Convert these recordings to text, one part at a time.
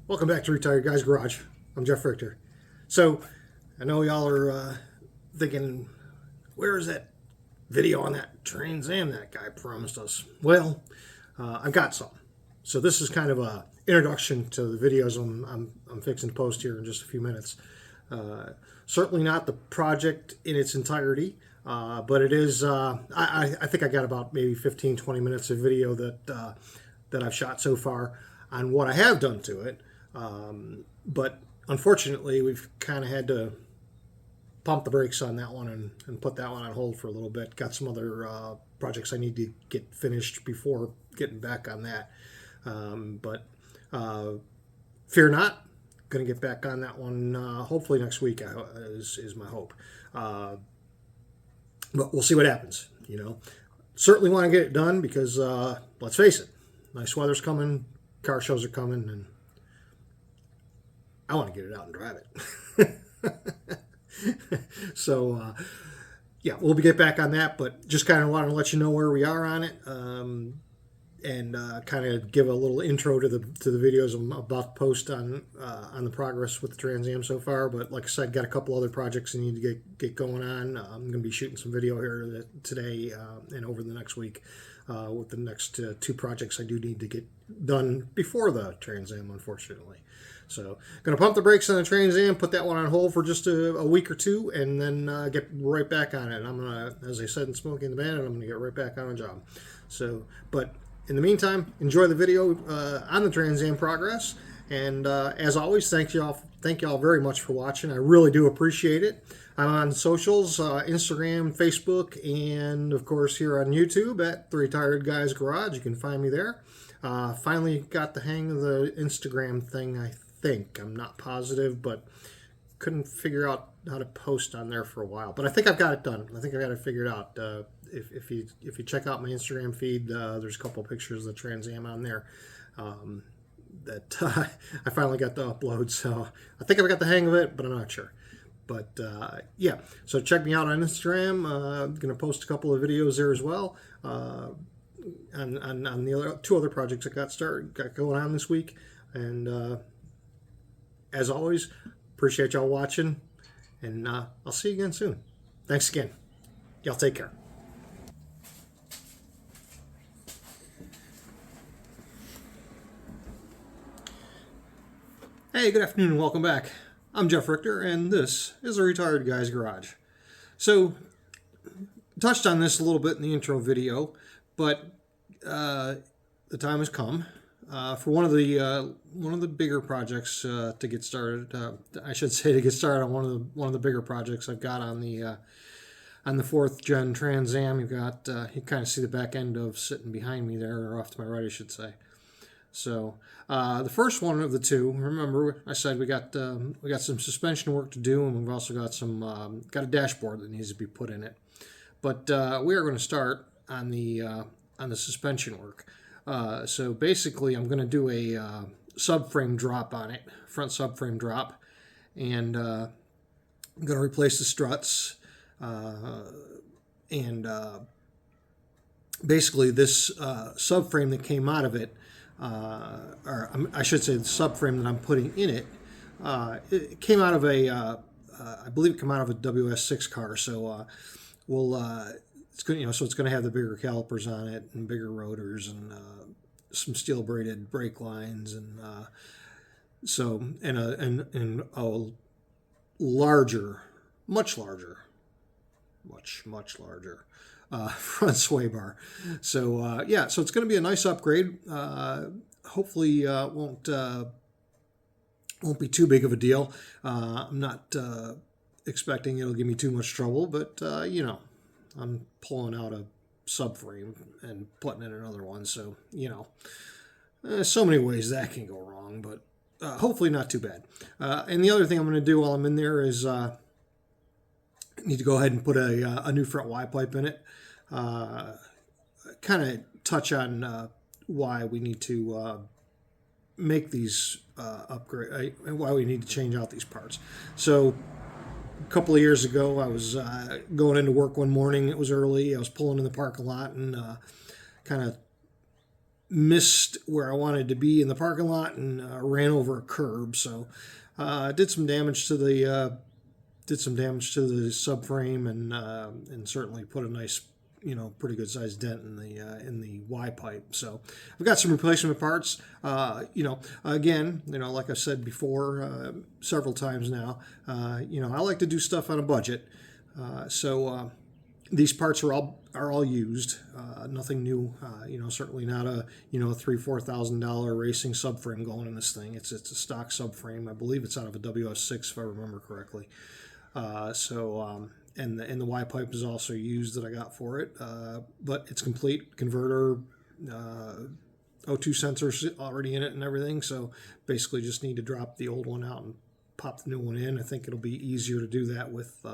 Welcome back to Retired Guys Garage. I'm Jeff Richter. So, I know y'all are thinking, where is that video on that Trans Am that guy promised us? Well, I've got some. So this is kind of a introduction to the videos I'm fixing to post here in just a few minutes. Certainly not the project in its entirety, but it is. I think I got about maybe 15-20 minutes of video that I've shot so far on what I have done to it. But unfortunately, we've kind of had to pump the brakes on that one and put that one on hold for a little bit. Got some other projects I need to get finished before getting back on that. But fear not, going to get back on that one hopefully next week is my hope. But we'll see what happens. You know, certainly want to get it done because let's face it, nice weather's coming, car shows are coming, and I want to get it out and drive it. So, yeah, we'll get back on that, but just kind of wanted to let you know where we are on it, and kind of give a little intro to the videos I'm about to post on the progress with the Trans Am so far. But like I said, got a couple other projects I need to get going on. I'm going to be shooting some video here today and over the next week with the next two projects I do need to get done before the Trans Am, unfortunately. So, going to pump the brakes on the Trans Am, put that one on hold for just a week or two, and then get right back on it. And I'm going to, as I said in Smokey and the Bandit, I'm going to get right back on a job. So, but in the meantime, enjoy the video on the Trans Am progress. And as always, thank you all very much for watching. I really do appreciate it. I'm on socials, Instagram, Facebook, and of course here on YouTube at The Retired Guys Garage. You can find me there. Finally got the hang of the Instagram thing, I think. I'm not positive, but couldn't figure out how to post on there for a while. But I think I've got it done. I think I got it figured out. If you check out my Instagram feed, there's a couple of pictures of the Trans Am on there that I finally got to upload. So I think I've got the hang of it, but I'm not sure. But yeah, so check me out on Instagram. I'm going to post a couple of videos there as well on the two other projects I got going on this week. And as always, appreciate y'all watching, and I'll see you again soon. Thanks again. Y'all take care. Hey, good afternoon and welcome back. I'm Jeff Richter, and this is the Retired Guys Garage. So, touched on this a little bit in the intro video, but the time has come for one of the bigger projects to get started. I should say to get started on one of the bigger projects I've got on the 4th Gen Trans Am. You've got you kind of see the back end of sitting behind me there, or off to my right, I should say. So the first one of the two, remember I said we got some suspension work to do, and we've also got some got a dashboard that needs to be put in it. But we are going to start on the suspension work. So basically, I'm going to do a subframe drop on it, front subframe drop, and I'm going to replace the struts. And basically, this subframe that came out of it, or I should say the subframe that I'm putting in it, it came out of I believe it came out of a WS6 car. So it's good, so it's going to have the bigger calipers on it and bigger rotors and some steel braided brake lines and a larger, much larger front sway bar. So yeah, so it's going to be a nice upgrade. Hopefully won't be too big of a deal. I'm not expecting it'll give me too much trouble, but I'm pulling out a subframe and putting in another one, so so many ways that can go wrong, but hopefully not too bad. And the other thing I'm going to do while I'm in there is need to go ahead and put a new front Y pipe in it. Kind of touch on why we need to make these upgrade, why we need to change out these parts. So a couple of years ago, I was going into work one morning. It was early. I was pulling in the parking lot and kind of missed where I wanted to be in the parking lot and ran over a curb. So did some damage to the subframe, and certainly put a nice, pretty good sized dent in the Y pipe. So I've got some replacement parts. Again, like I said before, several times now, I like to do stuff on a budget. So these parts are all used. Nothing new. Certainly not a $3,000-$4,000 racing subframe going in this thing. It's a stock subframe. I believe it's out of a WS6 if I remember correctly. And the Y pipe is also used that I got for it. But it's complete. Converter, O2 sensors already in it and everything. So basically just need to drop the old one out and pop the new one in. I think it'll be easier to do that with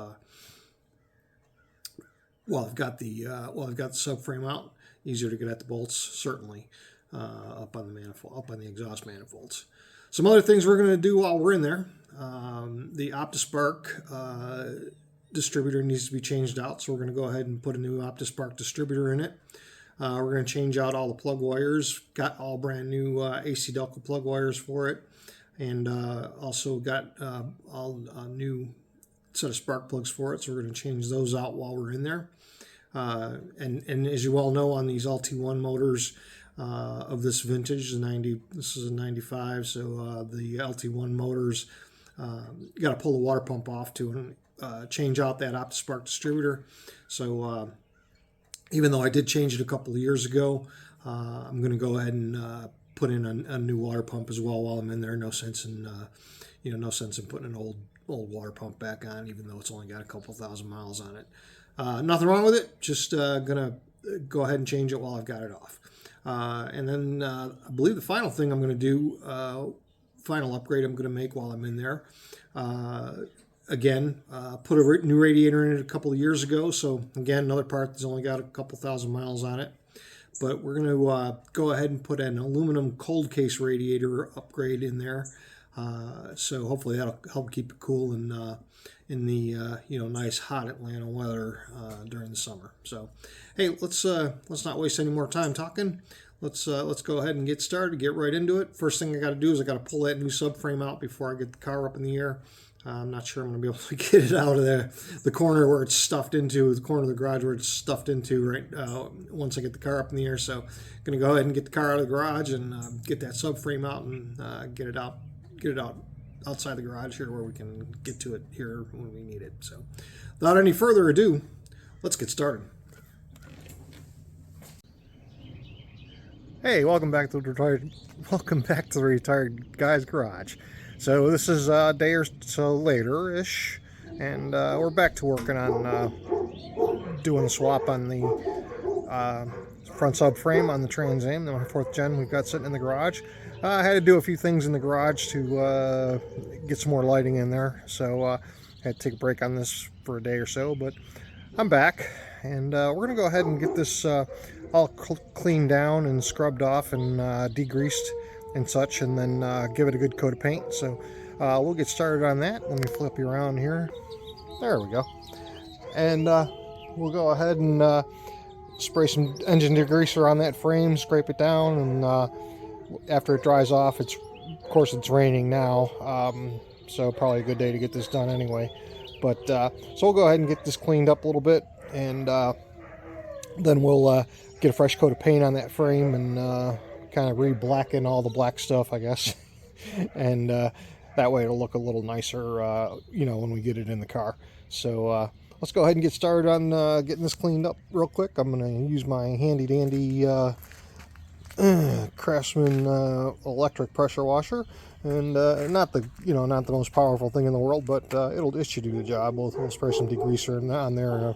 I've got the subframe out. Easier to get at the bolts, certainly, up on the exhaust manifolds. Some other things we're going to do while we're in there. The OptiSpark distributor needs to be changed out, so we're going to go ahead and put a new OptiSpark distributor in it. We're going to change out all the plug wires. Got all brand new AC Delco plug wires for it, and also got all new set of spark plugs for it. So we're going to change those out while we're in there. And as you all know, on these LT1 motors of this vintage, this is a 95, so the LT1 motors, you got to pull the water pump off to change out that OptiSpark distributor. So even though I did change it a couple of years ago, I'm going to go ahead and put in a new water pump as well while I'm in there. No sense in putting an old water pump back on, even though it's only got a couple thousand miles on it. Nothing wrong with it, just gonna go ahead and change it while I've got it off. And then I believe the final thing I'm going to do, final upgrade I'm going to make while I'm in there, again, put a new radiator in it a couple of years ago. So again, another part that's only got a couple thousand miles on it. But we're going to go ahead and put an aluminum cold case radiator upgrade in there. So hopefully that'll help keep it cool in the nice hot Atlanta weather during the summer. So hey, let's not waste any more time talking. Let's go ahead and get started, get right into it. First thing I got to do is I got to pull that new subframe out before I get the car up in the air. I'm not sure I'm going to be able to get it out of the corner where it's stuffed into, the corner of the garage where it's stuffed into right once I get the car up in the air. So I'm going to go ahead and get the car out of the garage and get that subframe out and get it out outside the garage here where we can get to it here when we need it. So without any further ado, let's get started. Hey, welcome back to the Retired Guy's Garage. So this is a day or so later-ish, and we're back to working on doing the swap on the front subframe on the Trans Am, the 4th gen we've got sitting in the garage. I had to do a few things in the garage to get some more lighting in there, so I had to take a break on this for a day or so, but I'm back, and we're going to go ahead and get this all cleaned down and scrubbed off and degreased and such, and then give it a good coat of paint. So we'll get started on that. Let me flip you around here. There we go. And we'll go ahead and spray some engine degreaser on that frame, scrape it down, and after it dries off, of course it's raining now, so probably a good day to get this done anyway. But so we'll go ahead and get this cleaned up a little bit, and then we'll get a fresh coat of paint on that frame and kind of re-blacken all the black stuff, I guess. And that way it'll look a little nicer, when we get it in the car. So let's go ahead and get started on getting this cleaned up real quick. I'm going to use my handy dandy Craftsman electric pressure washer, and not the most powerful thing in the world, but it should do the job. We'll spray some degreaser on there.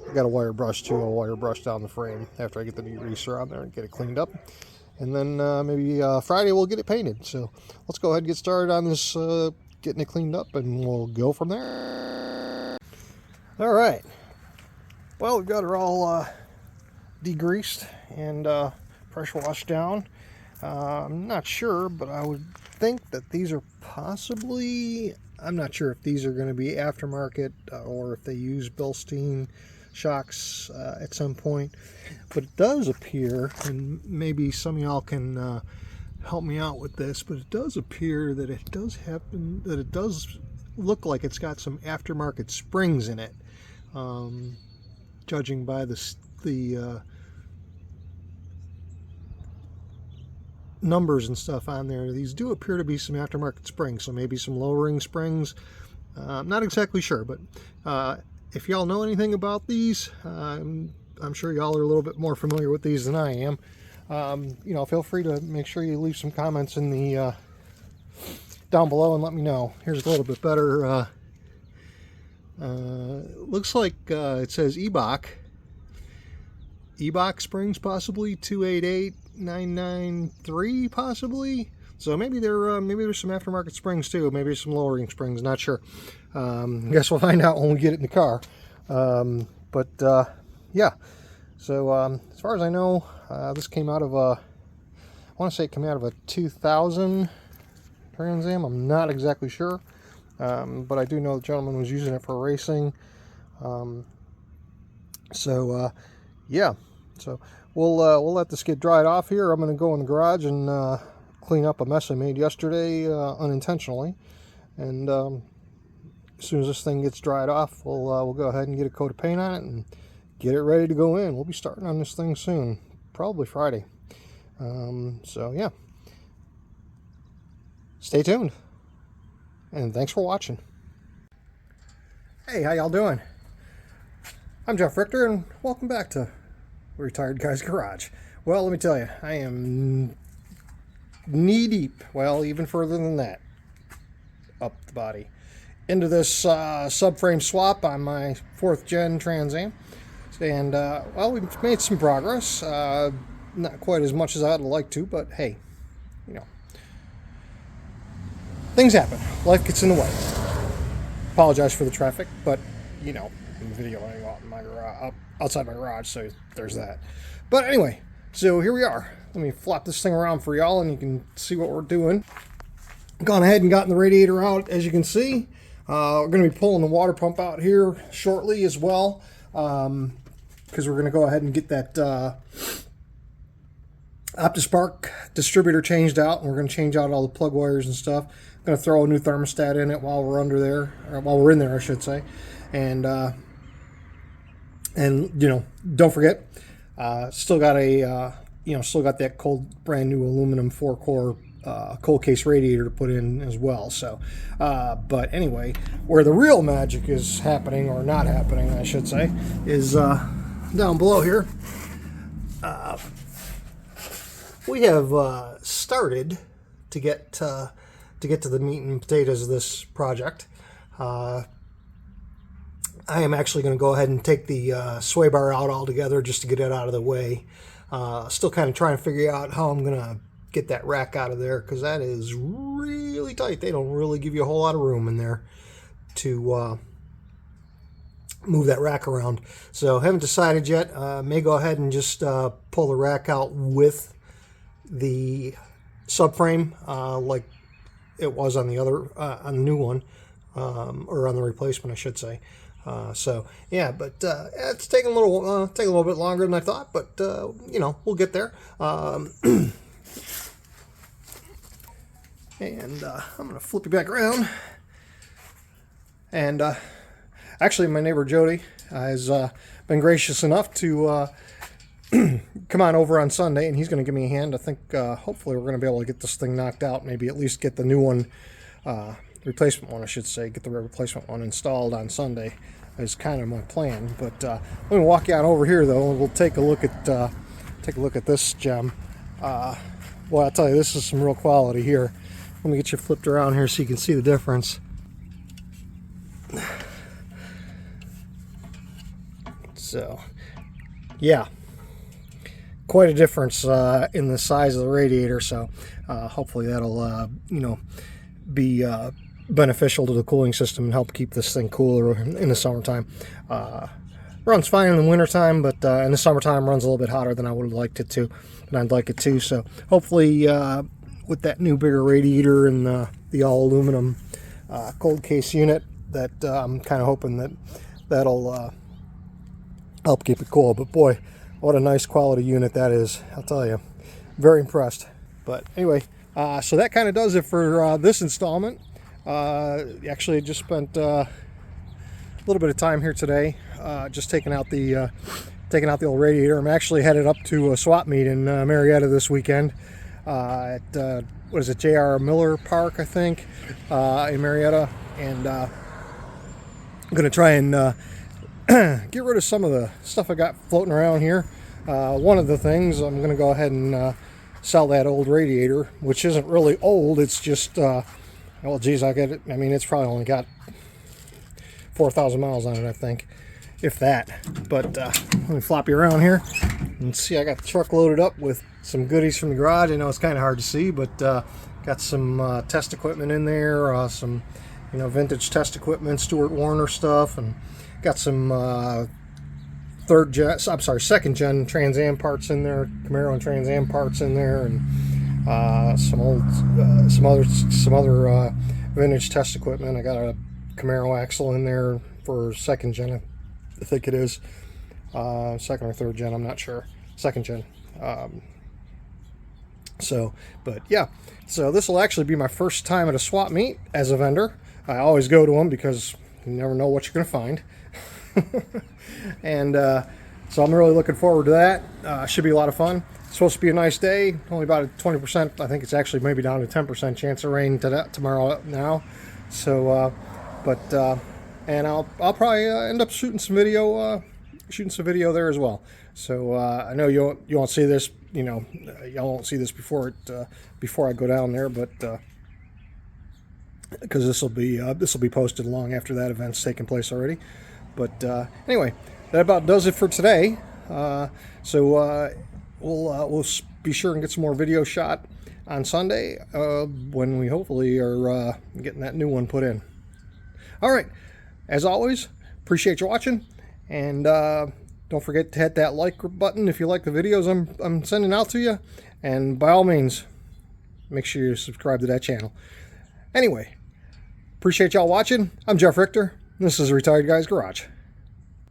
I got a wire brush too. I'll wire brush down the frame after I get the degreaser on there and get it cleaned up. And then maybe Friday we'll get it painted. So let's go ahead and get started on this, getting it cleaned up, and we'll go from there. All right. Well, we've got her all degreased and pressure washed down. I'm not sure, but I would think that these are possibly, I'm not sure if these are going to be aftermarket or if they use Bilstein shocks at some point. But it does appear, and maybe some of y'all can help me out with this, but it does appear that it does look like it's got some aftermarket springs in it, judging by the numbers and stuff on there. These do appear to be some aftermarket springs, so maybe some lowering springs. I'm not exactly sure, but if y'all know anything about these, I'm sure y'all are a little bit more familiar with these than I am. You know, feel free to make sure you leave some comments in the down below and let me know. Here's a little bit better. Looks like it says EBOC springs, possibly 288993, possibly. So maybe there's some aftermarket springs too. Maybe some lowering springs. Not sure. I guess we'll find out when we get it in the car. Yeah. So as far as I know, this came out of I want to say it came out of a 2000 Trans Am. I'm not exactly sure, but I do know the gentleman was using it for racing. Yeah. So we'll let this get dried off here. I'm going to go in the garage and clean up a mess I made yesterday unintentionally, and as soon as this thing gets dried off, we'll go ahead and get a coat of paint on it and get it ready to go in. We'll be starting on this thing soon, probably Friday. So yeah, stay tuned, and thanks for watching. Hey, how y'all doing? I'm Jeff Richter, and welcome back to Retired Guy's Garage. Well, let me tell you, I am knee deep, well, even further than that, up the body, into this subframe swap on my 4th gen Trans Am. And well, we've made some progress, not quite as much as I'd like to, but hey, you know, things happen, life gets in the way. Apologize for the traffic, but you know, I'm videoing out in my garage, outside my garage, so there's that. But anyway, so here we are. Let me flop this thing around for y'all, and you can see what we're doing. Gone ahead and gotten the radiator out, as you can see. We're going to be pulling the water pump out here shortly as well, because we're going to go ahead and get that OptiSpark distributor changed out, and we're going to change out all the plug wires and stuff. I'm going to throw a new thermostat in it while we're under there, or while we're in there, I should say. And you know, don't forget, still got that brand new aluminum 4-core cold case radiator to put in as well. So, but anyway, where the real magic is happening, or not happening, I should say, is down below here. We have started to get to the meat and potatoes of this project. I am actually going to go ahead and take the sway bar out altogether just to get it out of the way. Still kind of trying to figure out how I'm going to get that rack out of there, because that is really tight. They don't really give you a whole lot of room in there to move that rack around. So haven't decided yet. May go ahead and just pull the rack out with the subframe like it was on the other on the new one, or on the replacement, I should say. So yeah, but it's taking a little bit longer than I thought, but you know, we'll get there. And I'm gonna flip you back around. And actually, my neighbor Jody has been gracious enough to come on over on Sunday, and he's going to give me a hand. I think hopefully we're going to be able to get this thing knocked out, maybe at least get the new one, replacement one, I should say, get the replacement one installed on Sunday is kind of my plan. But let me walk you on over here, though, and we'll take a look at this gem. Well, I'll tell you, this is some real quality here. Let me get you flipped around here so you can see the difference. So, yeah, quite a difference in the size of the radiator. So, hopefully that'll, you know, be beneficial to the cooling system and help keep this thing cooler in the summertime. Runs fine in the wintertime, but in the summertime runs a little bit hotter than I would have liked it to, and I'd like it to. So, hopefully, with that new bigger radiator and the all aluminum cold case unit, that I'm kind of hoping that'll help keep it cool. But boy, what a nice quality unit that is, I'll tell you. Very impressed. But anyway, so that kind of does it for this installment. Actually, I just spent a little bit of time here today, just taking out the old radiator. I'm actually headed up to a swap meet in Marietta this weekend at what is it, J.R. Miller Park, I think, in Marietta, and I'm going to try and get rid of some of the stuff I got floating around here. One of the things, I'm going to go ahead and sell that old radiator, which isn't really old. It's just, well, geez, I get it. I mean, it's probably only got 4,000 miles on it, I think, if that. But let me flop you around here and see. I got the truck loaded up with some goodies from the garage. I know it's kind of hard to see, but got some test equipment in there, some vintage test equipment, Stuart Warner stuff, and got some second gen Trans Am parts in there, Camaro and Trans Am parts in there, and some other vintage test equipment. I got a Camaro axle in there for second gen, I think it is, second or third gen, I'm not sure, second gen. But yeah, so this will actually be my first time at a swap meet as a vendor. I always go to them because you never know what you're going to find. And so I'm really looking forward to that. Should be a lot of fun. It's supposed to be a nice day, only about a 20%, I think it's actually maybe down to 10% chance of rain tomorrow now. So and I'll probably end up shooting some video there as well. So I know you won't see this, y'all won't see this before I go down there, but because this will be posted long after that event's taken place already. But anyway, that about does it for today. So we'll be sure and get some more video shot on Sunday when we hopefully are getting that new one put in. All right, as always, appreciate you watching, and don't forget to hit that like button if you like the videos I'm sending out to you, and by all means, make sure you subscribe to that channel. Anyway, appreciate y'all watching. I'm Jeff Richter. This is Retired Guy's Garage.